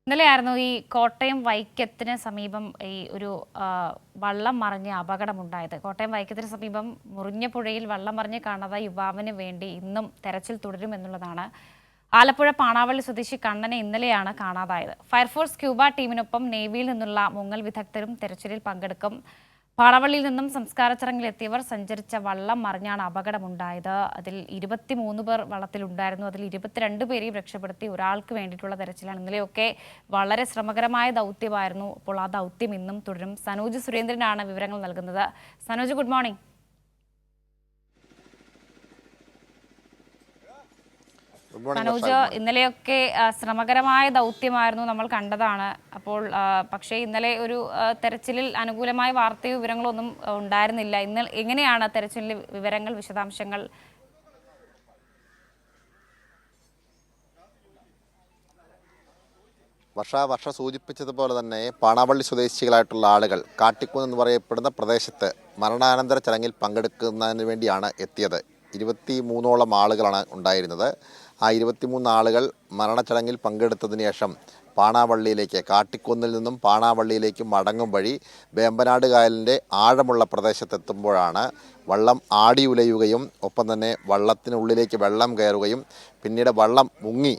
ഇന്നലെയായിരുന്നു ഈ കോട്ടയം വൈക്കത്തിന് സമീപം ഈ ഒരു വള്ളം മറിഞ്ഞ അപകടമുണ്ടായത്. കോട്ടയം വൈക്കത്തിന് സമീപം മുറിഞ്ഞപുഴയിൽ വള്ളം മറിഞ്ഞ് കാണാതായ യുവാവിന് വേണ്ടി ഇന്നും തെരച്ചിൽ തുടരുമെന്നുള്ളതാണ്. ആലപ്പുഴ പാണാവള്ളി സ്വദേശി കണ്ണനെ ഇന്നലെയാണ് കാണാതായത്. ഫയർഫോഴ്സ് സ്ക്യൂബ ടീമിനൊപ്പം നേവിയിൽ നിന്നുള്ള മുങ്ങൽ വിദഗ്ധരും തെരച്ചിലിൽ പങ്കെടുക്കും. പാണാവള്ളിയിൽ നിന്നും സംസ്കാര ചടങ്ങിലെത്തിയവർ സഞ്ചരിച്ച വള്ളം മറിഞ്ഞാണ് അപകടമുണ്ടായത്. അതിൽ 23 പേർ വള്ളത്തിലുണ്ടായിരുന്നു. അതിൽ 22 പേരെയും രക്ഷപ്പെടുത്തി. ഒരാൾക്ക് വേണ്ടിയിട്ടുള്ള തെരച്ചിലാണ്. ഇന്നലെയൊക്കെ വളരെ ശ്രമകരമായ ദൗത്യമായിരുന്നു. അപ്പോൾ ആ ദൗത്യം ഇന്നും തുടരും. സനോജ് സുരേന്ദ്രനാണ് വിവരങ്ങൾ നൽകുന്നത്. Sanoj, good morning. സനോജ്, ഇന്നലെയൊക്കെ ശ്രമകരമായ ദൗത്യമായിരുന്നു, നമ്മൾ കണ്ടതാണ്. അപ്പോൾ പക്ഷേ ഇന്നലെ ഒരു തെരച്ചിലിൽ അനുകൂലമായ വാർത്തയോ വിവരങ്ങളോ ഒന്നും ഉണ്ടായിരുന്നില്ല. ഇന്ന് എങ്ങനെയാണ് തെരച്ചിലിലെ വിവരങ്ങൾ, വിശദാംശങ്ങൾ? വർഷ സൂചിപ്പിച്ചതുപോലെ തന്നെ പാണാവള്ളി സ്വദേശികളായിട്ടുള്ള ആളുകൾ കാട്ടിക്കുന്ന് എന്ന് പറയപ്പെടുന്ന പ്രദേശത്ത് മരണാനന്തര ചടങ്ങിൽ പങ്കെടുക്കുന്നതിന് വേണ്ടിയാണ് എത്തിയത്. 23ഓളം ആളുകളാണ് ഉണ്ടായിരുന്നത്. ആ 23 ആളുകൾ മരണച്ചടങ്ങിൽ പങ്കെടുത്തതിന് ശേഷം പാണാവള്ളിയിലേക്ക്, കാട്ടിക്കുന്നിൽ നിന്നും പാണാവള്ളിയിലേക്ക് മടങ്ങും വഴി വേമ്പനാട് കായലിൻ്റെ ആഴമുള്ള പ്രദേശത്തെത്തുമ്പോഴാണ് വള്ളം ആടി ഉലയുകയും ഒപ്പം തന്നെ വള്ളത്തിനുള്ളിലേക്ക് വെള്ളം കയറുകയും പിന്നീട് വള്ളം മുങ്ങി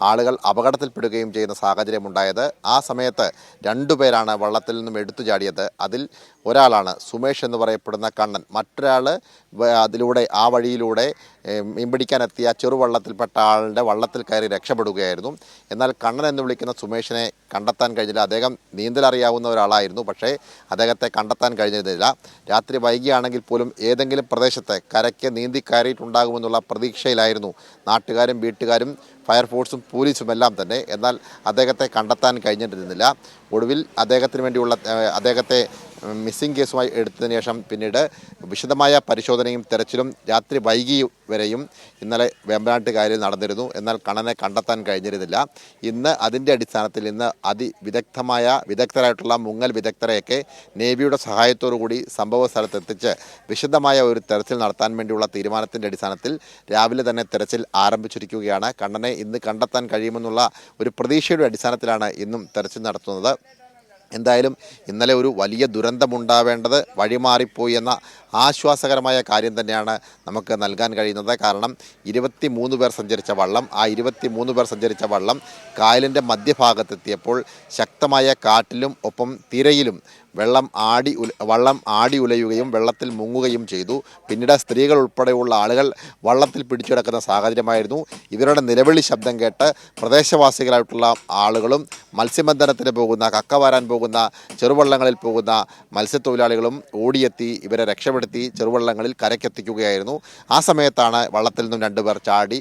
ആളുകൾ അപകടത്തിൽപ്പെടുകയും ചെയ്യുന്ന സാഹചര്യമുണ്ടായത്. ആ സമയത്ത് 2 പേരാണ് വള്ളത്തിൽ നിന്നും എടുത്തു ചാടിയത്. അതിൽ ഒരാളാണ് സുമേഷ് എന്ന് പറയപ്പെടുന്ന കണ്ണൻ. മറ്റൊരാൾ അതിലൂടെ ആ വഴിയിലൂടെ മീൻ പിടിക്കാനെത്തിയ ചെറുവള്ളത്തിൽപ്പെട്ട ആളുടെ വള്ളത്തിൽ കയറി രക്ഷപ്പെടുകയായിരുന്നു. എന്നാൽ കണ്ണൻ എന്ന് വിളിക്കുന്ന സുമേഷിനെ കണ്ടെത്താൻ കഴിഞ്ഞില്ല. അദ്ദേഹം നീന്തലറിയാവുന്ന ഒരാളായിരുന്നു. പക്ഷേ അദ്ദേഹത്തെ കണ്ടെത്താൻ കഴിഞ്ഞിരുന്നില്ല. രാത്രി വൈകിയാണെങ്കിൽ പോലും ഏതെങ്കിലും പ്രദേശത്ത് കരയ്ക്ക് നീന്തി കയറിയിട്ടുണ്ടാകുമെന്നുള്ള പ്രതീക്ഷയിലായിരുന്നു നാട്ടുകാരും വീട്ടുകാരും ഫയർഫോഴ്സും പോലീസും എല്ലാം തന്നെ. എന്നാൽ അദ്ദേഹത്തെ കണ്ടെത്താൻ കഴിഞ്ഞിരുന്നില്ല. ഒടുവിൽ അദ്ദേഹത്തിന് വേണ്ടിയുള്ള അദ്ദേഹത്തെ മിസ്സിംഗ് കേസുമായി എടുത്തതിന് ശേഷം പിന്നീട് വിശദമായ പരിശോധനയും തെരച്ചിലും രാത്രി വൈകി വരെയും ഇന്നലെ വേമ്പനാട്ട് കായലിൽ നടന്നിരുന്നു. എന്നാൽ കണ്ണനെ കണ്ടെത്താൻ കഴിഞ്ഞിരുന്നില്ല. ഇന്ന് അതിൻ്റെ അടിസ്ഥാനത്തിൽ ഇന്ന് വിദഗ്ധരായിട്ടുള്ള മുങ്ങൽ വിദഗ്ധരെയൊക്കെ നേവിയുടെ സഹായത്തോടു കൂടി സംഭവ സ്ഥലത്തെത്തിച്ച് വിശദമായ ഒരു തെരച്ചിൽ നടത്താൻ വേണ്ടിയുള്ള തീരുമാനത്തിൻ്റെ അടിസ്ഥാനത്തിൽ രാവിലെ തന്നെ തെരച്ചിൽ ആരംഭിച്ചിരിക്കുകയാണ്. കണ്ണനെ ഇന്ന് കണ്ടെത്താൻ കഴിയുമെന്നുള്ള ഒരു പ്രതീക്ഷയുടെ അടിസ്ഥാനത്തിലാണ് ഇന്നും തെരച്ചിൽ നടത്തുന്നത്. എന്തായാലും ഇന്നലെ ഒരു വലിയ ദുരന്തമുണ്ടാവേണ്ടത് വഴിമാറിപ്പോയി എന്ന ആശ്വാസകരമായ കാര്യം തന്നെയാണ് നമുക്ക് നൽകാൻ കഴിയുന്നത്. കാരണം 23 പേർ സഞ്ചരിച്ച വള്ളം, ആ 23 പേർ സഞ്ചരിച്ച വള്ളം കായലിൻ്റെ മധ്യഭാഗത്തെത്തിയപ്പോൾ ശക്തമായ കാറ്റിലും ഒപ്പം തിരയിലും വള്ളം ആടി ഉലയുകയും വെള്ളത്തിൽ മുങ്ങുകയും ചെയ്തു. പിന്നീട് സ്ത്രീകൾ ഉൾപ്പെടെയുള്ള ആളുകൾ വള്ളത്തിൽ പിടിച്ചെടുക്കുന്ന സാഹചര്യമായിരുന്നു. ഇവരുടെ നിലവിളി ശബ്ദം കേട്ട് പ്രദേശവാസികളായിട്ടുള്ള ആളുകളും മത്സ്യബന്ധനത്തിന് പോകുന്ന, കക്ക വാരാൻ പോകുന്ന, ചെറുവള്ളങ്ങളിൽ പോകുന്ന മത്സ്യത്തൊഴിലാളികളും ഓടിയെത്തി ഇവരെ രക്ഷപ്പെടുത്തി ചെറുവള്ളങ്ങളിൽ കരയ്ക്കെത്തിക്കുകയായിരുന്നു. ആ സമയത്താണ് വള്ളത്തിൽ നിന്നും 2 പേർ ചാടി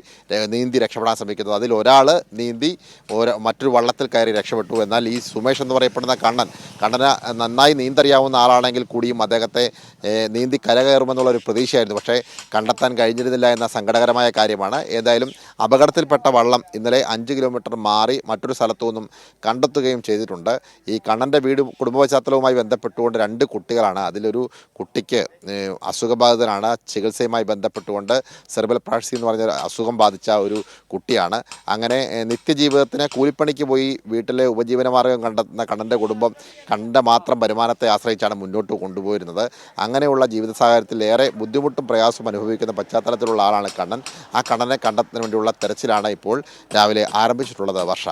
നീന്തി രക്ഷപ്പെടാൻ ശ്രമിക്കുന്നത്. അതിൽ ഒരാൾ നീന്തി മറ്റൊരു വള്ളത്തിൽ കയറി രക്ഷപ്പെട്ടു. എന്നാൽ ഈ സുമേഷ് എന്ന് പറയപ്പെടുന്ന കണ്ണന് നന്നായി നീന്തറിയാവുന്ന ആളാണെങ്കിൽ കൂടിയും അദ്ദേഹത്തെ നീന്തി കരകയറുമെന്നുള്ളൊരു പ്രതീക്ഷയായിരുന്നു. പക്ഷേ കണ്ടെത്താൻ കഴിഞ്ഞിരുന്നില്ല എന്ന സങ്കടകരമായ കാര്യമാണ്. ഏതായാലും അപകടത്തിൽപ്പെട്ട വള്ളം ഇന്നലെ 5 കിലോമീറ്റർ മാറി മറ്റൊരു സ്ഥലത്തു നിന്നും കണ്ടെത്തുകയും ചെയ്തിട്ടുണ്ട്. ഈ കണ്ണൻ്റെ വീട് കുടുംബ പശ്ചാത്തലവുമായി ബന്ധപ്പെട്ടുകൊണ്ട് 2 കുട്ടികളാണ്. അതിലൊരു കുട്ടിക്ക് അസുഖബാധിതനാണ്. ചികിത്സയുമായി ബന്ധപ്പെട്ടുകൊണ്ട് സെറിബ്രൽ പാൾസി എന്ന് പറഞ്ഞ അസുഖം ബാധിച്ച ഒരു കുട്ടിയാണ്. അങ്ങനെ നിത്യജീവിതത്തിന് കൂലിപ്പണിക്ക് പോയി വീട്ടിലെ ഉപജീവനമാർഗം കണ്ടെത്തുന്ന കണ്ണൻ്റെ കുടുംബം കണ്ണൻ്റെ മാത്രം വരുമാനത്തെ ആശ്രയിച്ചാണ് മുന്നോട്ട് കൊണ്ടുപോയിരുന്നത്. അങ്ങനെയുള്ള ജീവിത സാഹചര്യത്തിൽ ഏറെ ബുദ്ധിമുട്ടും പ്രയാസവും അനുഭവിക്കുന്ന പശ്ചാത്തലത്തിലുള്ള ആളാണ് കണ്ണൻ. ആ കണ്ണനെ കണ്ടെത്തുന്നതിന് വേണ്ടിയുള്ള തെരച്ചിലാണ് ഇപ്പോൾ രാവിലെ ആരംഭിച്ചിട്ടുള്ളത്. വർഷ